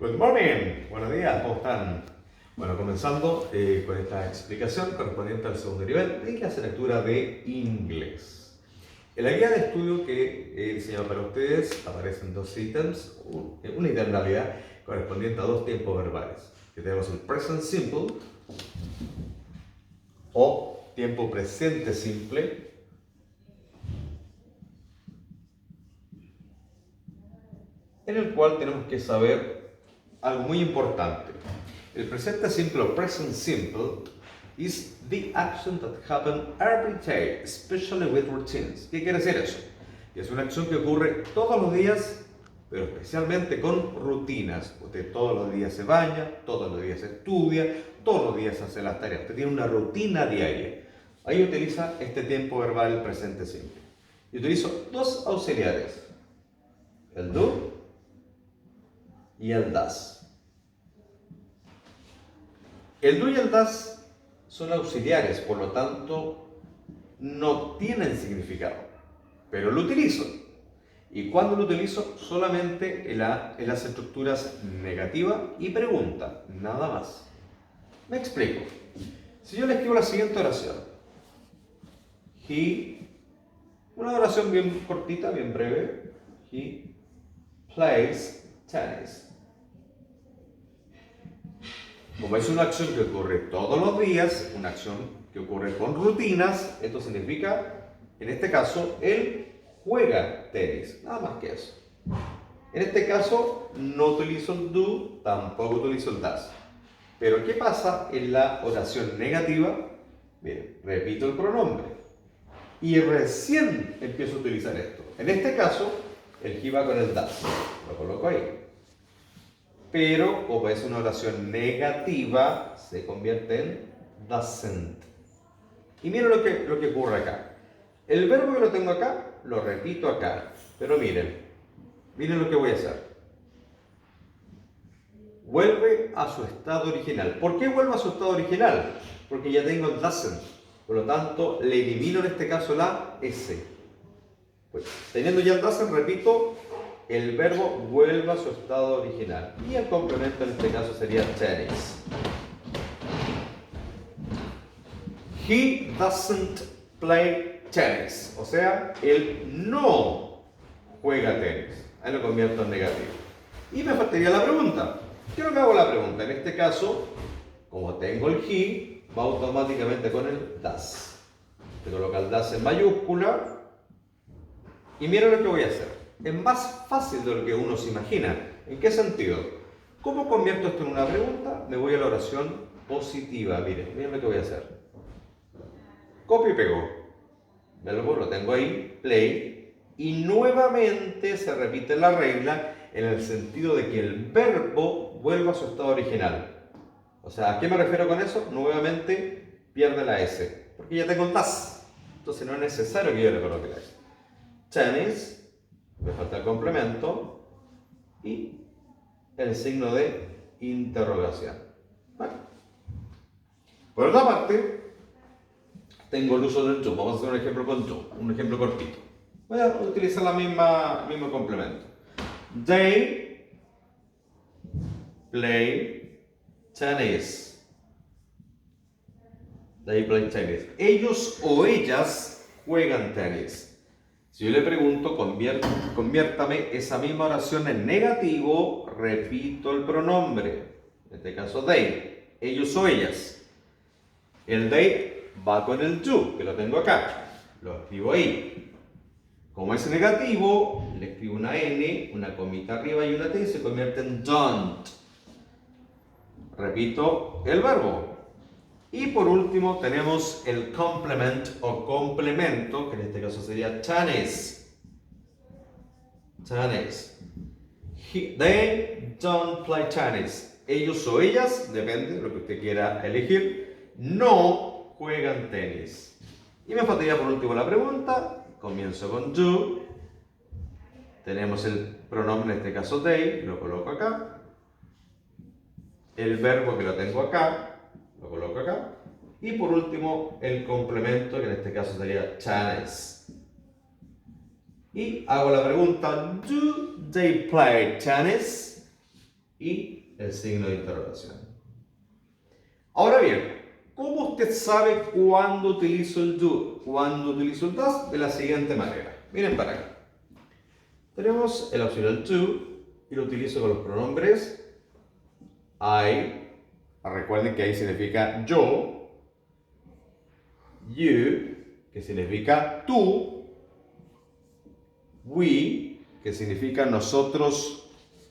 Good morning, buenos días, ¿cómo están? Bueno, comenzando con esta explicación correspondiente al segundo nivel de clase de lectura de inglés. En la guía de estudio que he diseñado para ustedes aparecen dos ítems, una ítem en realidad correspondiente a dos tiempos verbales. Que tenemos el present simple o tiempo presente simple, en el cual tenemos que saber algo muy importante. El presente simple o present simple is the action that happens every day, especially with routines. ¿Qué quiere decir eso? Que es una acción que ocurre todos los días, pero especialmente con rutinas. Usted todos los días se baña, todos los días estudia, todos los días hace las tareas. Usted tiene una rutina diaria. Ahí utiliza este tiempo verbal presente simple. Y utilizo dos auxiliares, el do y el das. El do y el das son auxiliares, por lo tanto no tienen significado, pero lo utilizo. ¿Y cuándo lo utilizo? Solamente en las estructuras negativa y pregunta, nada más. Me explico. Si yo le escribo la siguiente oración, una oración bien cortita, bien breve, he plays tennis. Como es una acción que ocurre todos los días, una acción que ocurre con rutinas, esto significa, en este caso, él juega tenis, nada más que eso. En este caso, no utilizo el do, tampoco utilizo el das. Pero ¿qué pasa en la oración negativa? Miren, repito el pronombre y recién empiezo a utilizar esto. En este caso, el he va con el das, lo coloco ahí. Pero como es una oración negativa, se convierte en doesn't. Y miren lo que ocurre acá. El verbo que lo tengo acá, lo repito acá. Pero miren lo que voy a hacer. Vuelve a su estado original. ¿Por qué vuelve a su estado original? Porque ya tengo el doesn't. Por lo tanto, le elimino en este caso la S. Pues, teniendo ya el doesn't, repito, el verbo vuelve a su estado original. Y el complemento en este caso sería tennis. He doesn't play tennis. O sea, él no juega tenis. Ahí lo convierto en negativo. Y me faltaría la pregunta. ¿Qué es lo que hago la pregunta? En este caso, como tengo el he, va automáticamente con el das. Se coloca el das en mayúscula. Y miren lo que voy a hacer. Es más fácil de lo que uno se imagina. ¿En qué sentido? ¿Cómo convierto esto en una pregunta? Me voy a la oración positiva. Miren lo que voy a hacer. Copio y pego. Verbo lo tengo ahí, play. Y nuevamente se repite la regla en el sentido de que el verbo vuelva a su estado original. O sea, ¿a qué me refiero con eso? Nuevamente pierde la S. Porque ya tengo el das. Entonces no es necesario que yo le coloque la S. Tennis. Me falta el complemento y el signo de interrogación. ¿Vale? Por otra parte, tengo el uso del to. Vamos a hacer un ejemplo con to, un ejemplo cortito. Voy a utilizar el mismo complemento. They play tennis. They play tennis. Ellos o ellas juegan tenis. Si yo le pregunto, conviértame esa misma oración en negativo, repito el pronombre. En este caso, they. Ellos o ellas. El they va con el do, que lo tengo acá. Lo escribo ahí. Como es negativo, le escribo una N, una comita arriba y una T y se convierte en don't. Repito el verbo. Y por último tenemos el complement o complemento, que en este caso sería tennis. Tennis. They don't play tennis. Ellos o ellas, depende de lo que usted quiera elegir, no juegan tenis. Y me faltaría por último la pregunta. Comienzo con do. Tenemos el pronombre, en este caso they, lo coloco acá. El verbo que lo tengo acá. Lo coloco acá. Y por último, el complemento, que en este caso sería tennis. Y hago la pregunta, ¿do they play tennis? y el signo de interrogación. Ahora bien, ¿cómo usted sabe cuándo utilizo el do, cuándo utilizo el does? De la siguiente manera. Miren para acá. Tenemos el auxiliar to y lo utilizo con los pronombres I. Recuerden que ahí significa yo, you, que significa tú, we, que significa nosotros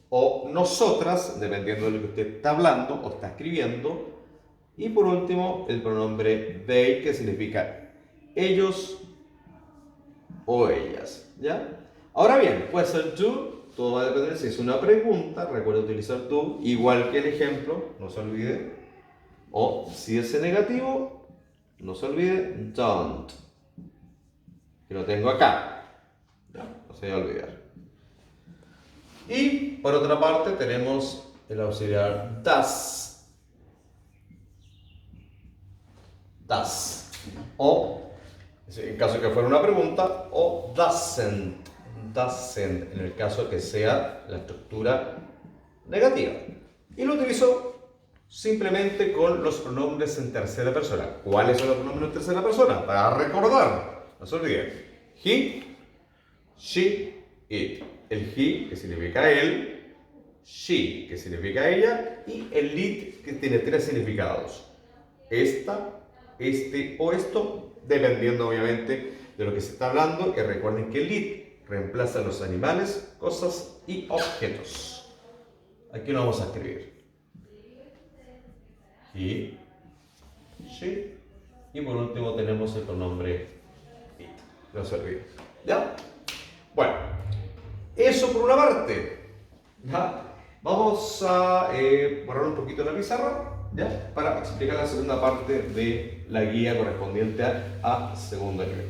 o nosotras, dependiendo de lo que usted está hablando o está escribiendo. Y por último, el pronombre they, que significa ellos o ellas, ¿ya? Ahora bien, puede ser do, todo va a depender si es una pregunta, recuerda utilizar do, igual que el ejemplo, no se olvide. O si es negativo, no se olvide, don't, que lo tengo acá, ¿ya? No se vaya a olvidar. Y por otra parte tenemos el auxiliar does. Does, o en caso que fuera una pregunta, o doesn't, en el caso que sea la estructura negativa. Y lo utilizo simplemente con los pronombres en tercera persona. ¿Cuáles son los pronombres en tercera persona? Para recordar, no se olviden. He, she, it. El he, que significa él, she, que significa ella, y el it, que tiene tres significados. Esta, este o esto, dependiendo obviamente de lo que se está hablando. Y recuerden que el it reemplaza a los animales, cosas y objetos. Aquí lo vamos a escribir. He, she, y por último tenemos el pronombre it. No se olviden. ¿Ya? Bueno, eso por una parte. ¿Ya? Vamos a borrar un poquito la pizarra, ¿ya? Para explicar la segunda parte de la guía correspondiente a segundo nivel.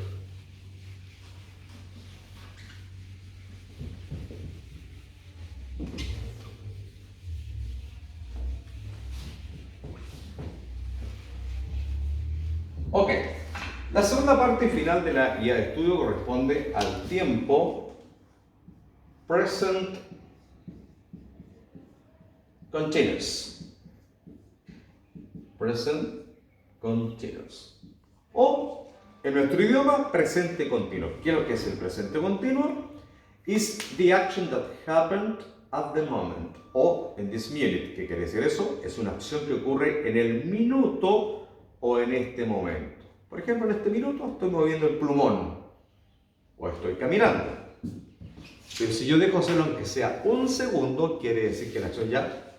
Ok, la segunda parte final de la guía de estudio corresponde al tiempo present continuous. Present continuous. O, en nuestro idioma, presente continuo. ¿Qué es lo que es el presente continuo? Is the action that happened at the moment. O, in this minute. ¿Qué quiere decir eso? Es una acción que ocurre en el minuto o en este momento. Por ejemplo, en este minuto estoy moviendo el plumón. O estoy caminando. Pero si yo dejo hacerlo aunque sea un segundo, quiere decir que la acción ya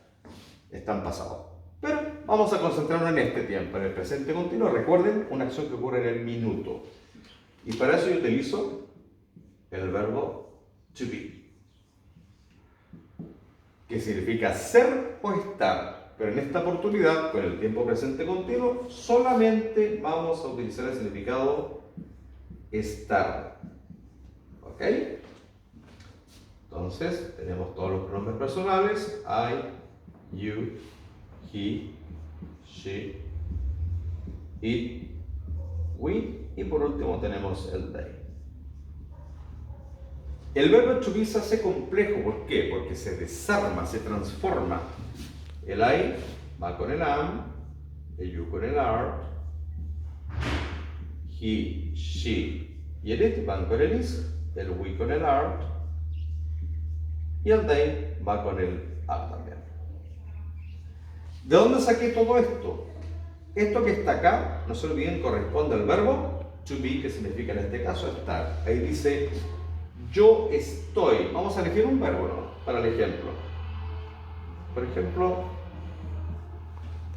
está en pasado. Pero vamos a concentrarnos en este tiempo, en el presente continuo. Recuerden, una acción que ocurre en el minuto. Y para eso yo utilizo el verbo to be, que significa ser o estar. Pero en esta oportunidad, con el tiempo presente continuo, solamente vamos a utilizar el significado estar. ¿Ok? Entonces, tenemos todos los pronombres personales: I, you, he, she, it, we, y por último tenemos el they. El verbo to be se hace complejo. ¿Por qué? Porque se desarma, se transforma. El I va con el am, el you con el are, he, she y el it van con el is, el we con el are, y el they va con el are también. ¿De dónde saqué todo esto? Esto que está acá, no se olviden, corresponde al verbo to be, que significa en este caso estar. Ahí dice yo estoy. Vamos a elegir un verbo, ¿no? Para el ejemplo. Por ejemplo,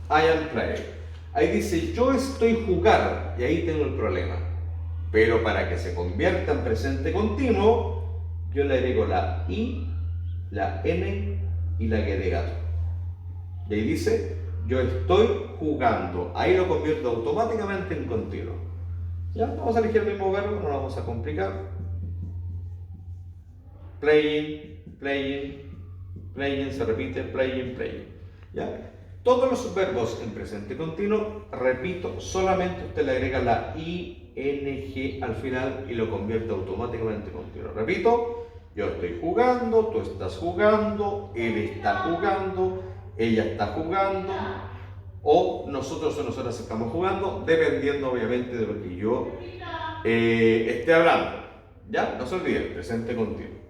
I am playing. Ahí dice yo estoy jugar, y ahí tengo el problema. Pero para que se convierta en presente continuo, yo le agrego la i, la n y la g de gato. Y ahí dice yo estoy jugando. Ahí lo convierto automáticamente en continuo. Ya, vamos a elegir el mismo verbo, no lo vamos a complicar. Playing, playing, playing, se repite, playing, playing. ¿Ya? Todos los verbos en presente continuo, repito, solamente usted le agrega la ing al final y lo convierte automáticamente en continuo. Repito, Yo estoy jugando, tú estás jugando, él está jugando, ella está jugando, o nosotros o nosotras estamos jugando, dependiendo obviamente de lo que yo esté hablando. ¿Ya? No se olviden, presente continuo.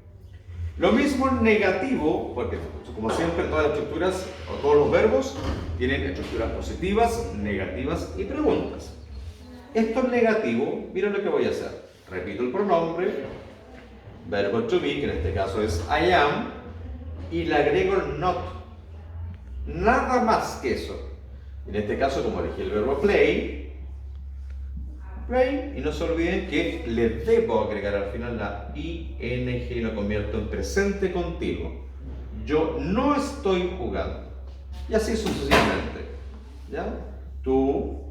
Lo mismo en negativo, porque como siempre todas las estructuras o todos los verbos tienen estructuras positivas, negativas y preguntas. Esto es negativo, miren lo que voy a hacer. Repito el pronombre, verbo to be, que en este caso es I am, y le agrego el not. Nada más que eso. En este caso, como elegí el verbo play, y no se olviden que le debo agregar al final la ing y lo convierto en presente continuo. Yo no estoy jugando. Y así sucesivamente. ¿Ya? Tú,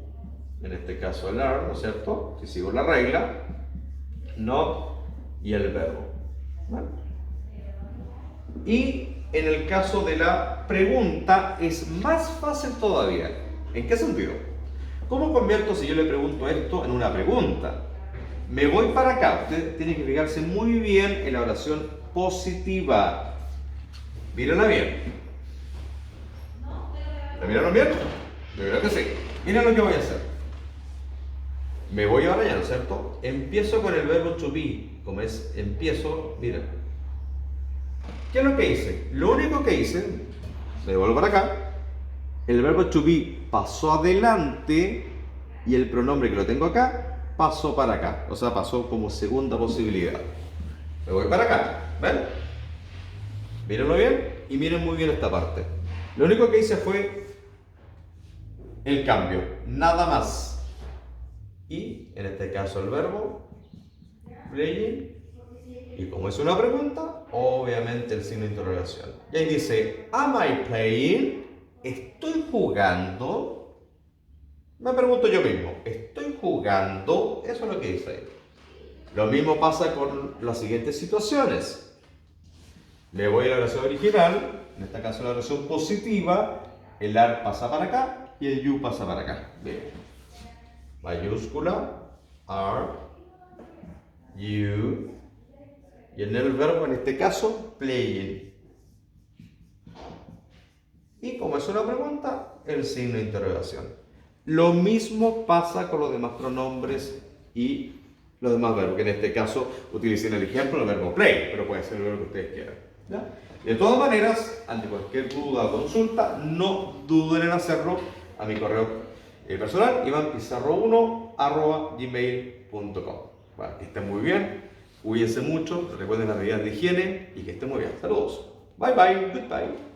en este caso el are, ¿no es cierto? Si sigo la regla, no y el verbo. ¿Vale? Y en el caso de la pregunta es más fácil todavía. ¿En qué sentido? ¿Cómo convierto si yo le pregunto esto en una pregunta? Me voy para acá. Usted tiene que fijarse muy bien en la oración positiva. Mírenla bien. ¿La miraron bien? Yo creo que sí. Miren lo que voy a hacer. Me voy ahora ya, ¿no es cierto? Empiezo con el verbo to be. Como es empiezo, miren. ¿Qué es lo que hice? Lo único que hice, me vuelvo para acá, el verbo to be pasó adelante y el pronombre que lo tengo acá pasó para acá. O sea, pasó como segunda posibilidad. Me voy para acá, ¿ven? Mírenlo bien y miren muy bien esta parte. Lo único que hice fue el cambio, nada más. Y en este caso el verbo playing. Y como es una pregunta, obviamente el signo de interrogación. Y ahí dice, am I playing? ¿Estoy jugando? Me pregunto yo mismo, ¿estoy jugando? Eso es lo que dice ahí. Lo mismo pasa con las siguientes situaciones. Me voy a la oración original, en este caso la oración positiva, el are pasa para acá y el you pasa para acá. Bien. Mayúscula, are, you, y en el verbo, en este caso, playing. Y como es una pregunta, el signo de interrogación. Lo mismo pasa con los demás pronombres y los demás verbos, que en este caso utilicen el ejemplo del verbo play, pero puede ser el verbo que ustedes quieran. ¿Ya? De todas maneras, ante cualquier duda o consulta, no duden en hacerlo a mi correo personal, ivanpizarro1@gmail.com. Bueno, que estén muy bien. Cuídense mucho, recuerden las medidas de higiene y que estén muy bien. Saludos. Bye bye. Goodbye.